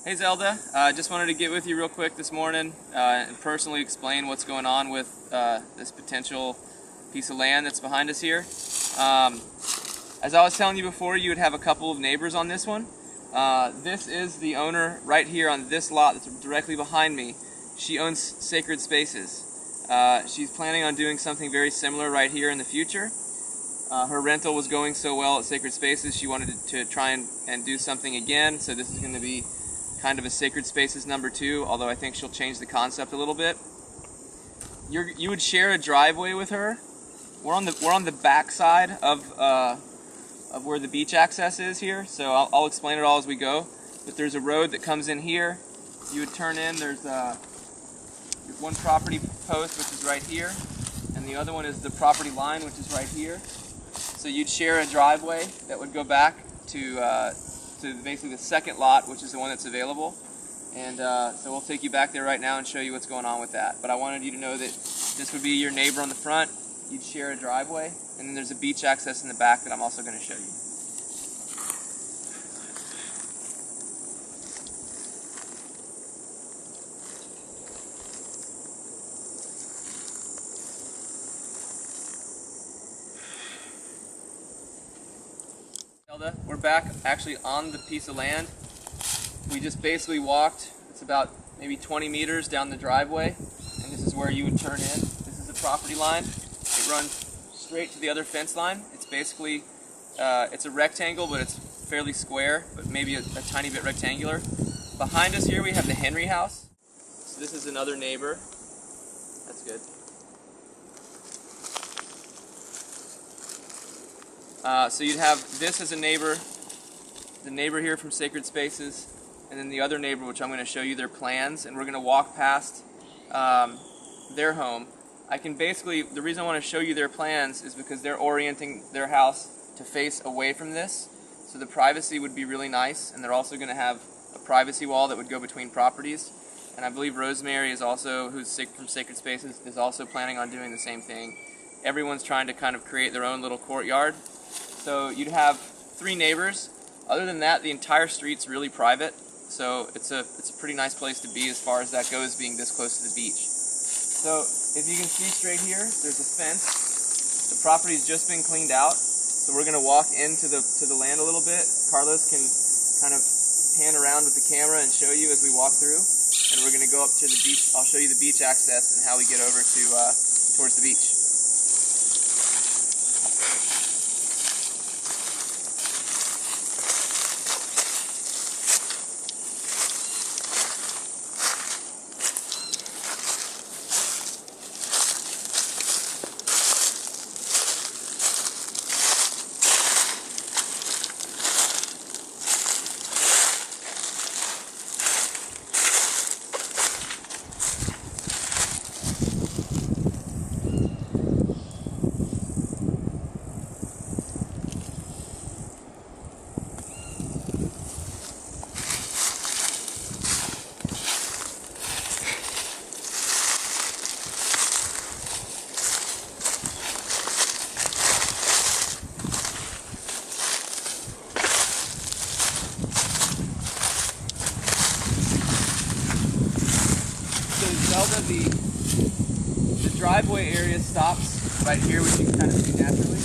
Hey Zelda, I just wanted to get with you real quick this morning and personally explain what's going on with this potential piece of land that's behind us here. As I was telling you before, you would have a couple of neighbors on this one. This is the owner right here on this lot that's directly behind me. She owns Sacred Spaces. She's planning on doing something very similar right here in the future. Her rental was going so well at Sacred Spaces, she wanted to try and do something again, so this is going to be kind of a Sacred Spaces #2, although I think she'll change the concept a little bit. You would share a driveway with her. We're on the back side of where the beach access is here, so I'll explain it all as we go. But there's a road that comes in here. You would turn in. There's one property post, which is right here, and the other one is the property line, which is right here. So you'd share a driveway that would go back to basically the second lot, which is the one that's available. And so we'll take you back there right now and show you what's going on with that. But I wanted you to know that this would be your neighbor on the front. You'd share a driveway, and then there's a beach access in the back that I'm also going to show you. We're back actually on the piece of land. We just basically walked, it's about maybe 20 meters down the driveway, and this is where you would turn in. This is the property line. It runs straight to the other fence line. It's basically, it's a rectangle, but it's fairly square, but maybe a tiny bit rectangular. Behind us here we have the Henry house. So this is another neighbor. That's good. So you'd have this as a neighbor, the neighbor here from Sacred Spaces, and then the other neighbor, which I'm going to show you their plans, and we're going to walk past their home. The reason I want to show you their plans is because they're orienting their house to face away from this, so the privacy would be really nice, and they're also going to have a privacy wall that would go between properties. And I believe Rosemary is also, who's from Sacred Spaces, is also planning on doing the same thing. Everyone's trying to kind of create their own little courtyard. So you'd have 3 neighbors. Other than that, the entire street's really private, so it's a pretty nice place to be as far as that goes, being this close to the beach. So if you can see straight here, there's a fence. The property's just been cleaned out, so we're going to walk into the land a little bit. Carlos can kind of pan around with the camera and show you as we walk through, and we're going to go up to the beach. I'll show you the beach access and how we get over to towards the beach. The driveway area stops right here, which you can kind of see naturally.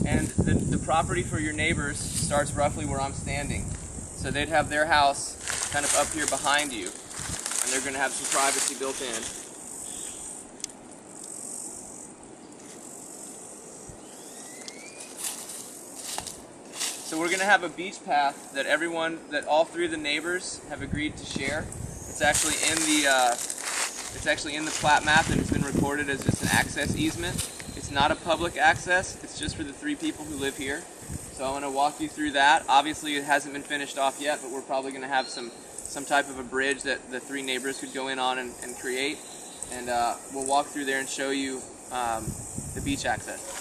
And the property for your neighbors starts roughly where I'm standing. So they'd have their house kind of up here behind you, and they're going to have some privacy built in. So we're going to have a beach path that all 3 of the neighbors have agreed to share. It's actually in the plat map, and it's been recorded as just an access easement. It's not a public access. It's just for the 3 people who live here. So I'm going to walk you through that. Obviously, it hasn't been finished off yet, but we're probably going to have some type of a bridge that the 3 neighbors could go in on and create. And we'll walk through there and show you the beach access.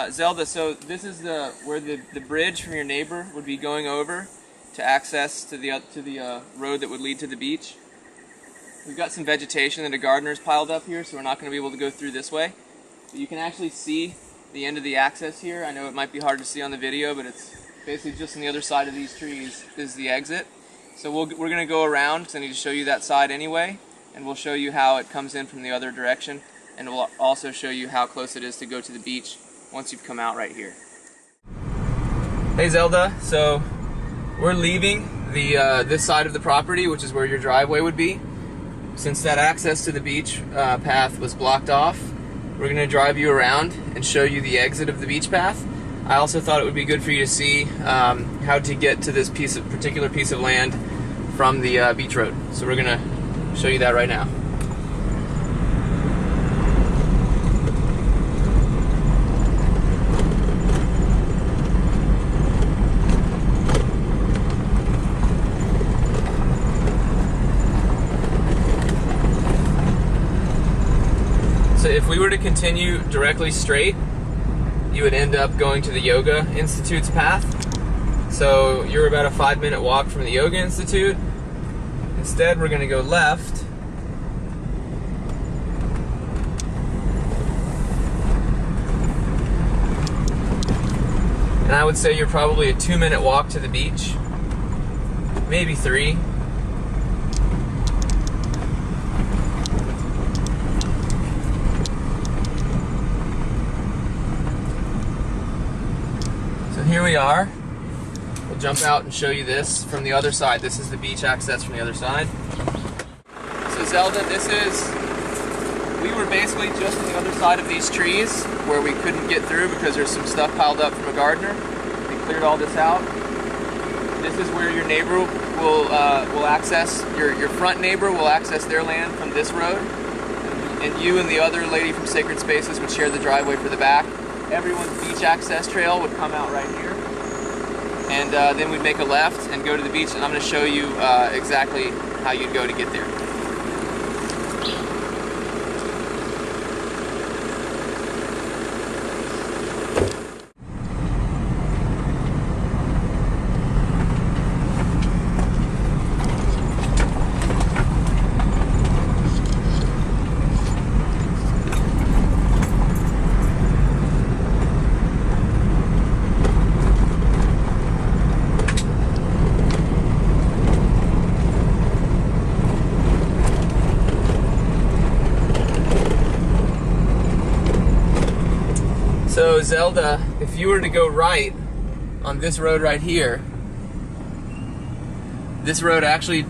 Zelda, so this is where the bridge from your neighbor would be going over to access to the road that would lead to the beach. We've got some vegetation that a gardener's piled up here, so we're not going to be able to go through this way. But you can actually see the end of the access here. I know it might be hard to see on the video, but it's basically just on the other side of these trees is the exit. So we're going to go around, because I need to show you that side anyway, and we'll show you how it comes in from the other direction, and we'll also show you how close it is to go to the beach once you've come out right here. Hey Zelda, so we're leaving this side of the property, which is where your driveway would be. Since that access to the beach path was blocked off, we're going to drive you around and show you the exit of the beach path. I also thought it would be good for you to see how to get to this particular piece of land from the beach road. So we're going to show you that right now. So if we were to continue directly straight, you would end up going to the Yoga Institute's path. So you're about a 5-minute walk from the Yoga Institute. Instead, we're going to go left. And I would say you're probably a 2-minute walk to the beach, maybe 3. Here we are. We'll jump out and show you this from the other side. This is the beach access from the other side. So Zelda, we were basically just on the other side of these trees where we couldn't get through because there's some stuff piled up from a gardener. We cleared all this out. This is where your neighbor will access, your front neighbor will access their land from this road. And you and the other lady from Sacred Spaces would share the driveway for the back. Everyone's beach access trail would come out right here, and then we'd make a left and go to the beach, and I'm going to show you exactly how you'd go to get there. So Zelda, if you were to go right on this road right here, this road actually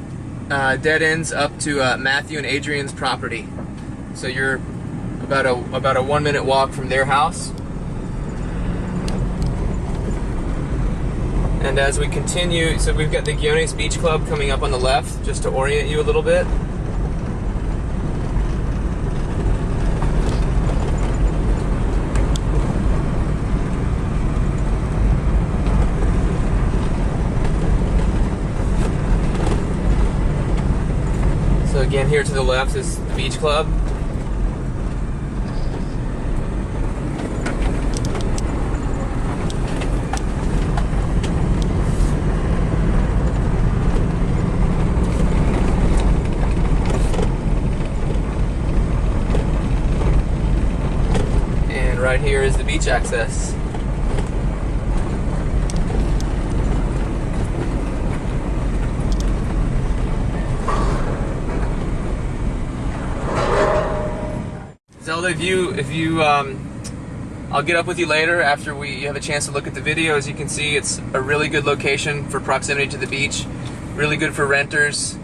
dead ends up to Matthew and Adrian's property. So you're about a 1-minute walk from their house. And as we continue, so we've got the Guiones Beach Club coming up on the left, just to orient you a little bit. So again, here to the left is the beach club. And right here is the beach access. Zelda, I'll get up with you later after you have a chance to look at the video. As you can see, it's a really good location for proximity to the beach, really good for renters,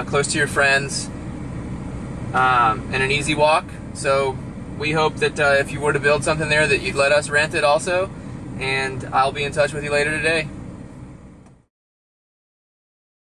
close to your friends, and an easy walk. So we hope that if you were to build something there that you'd let us rent it also, and I'll be in touch with you later today.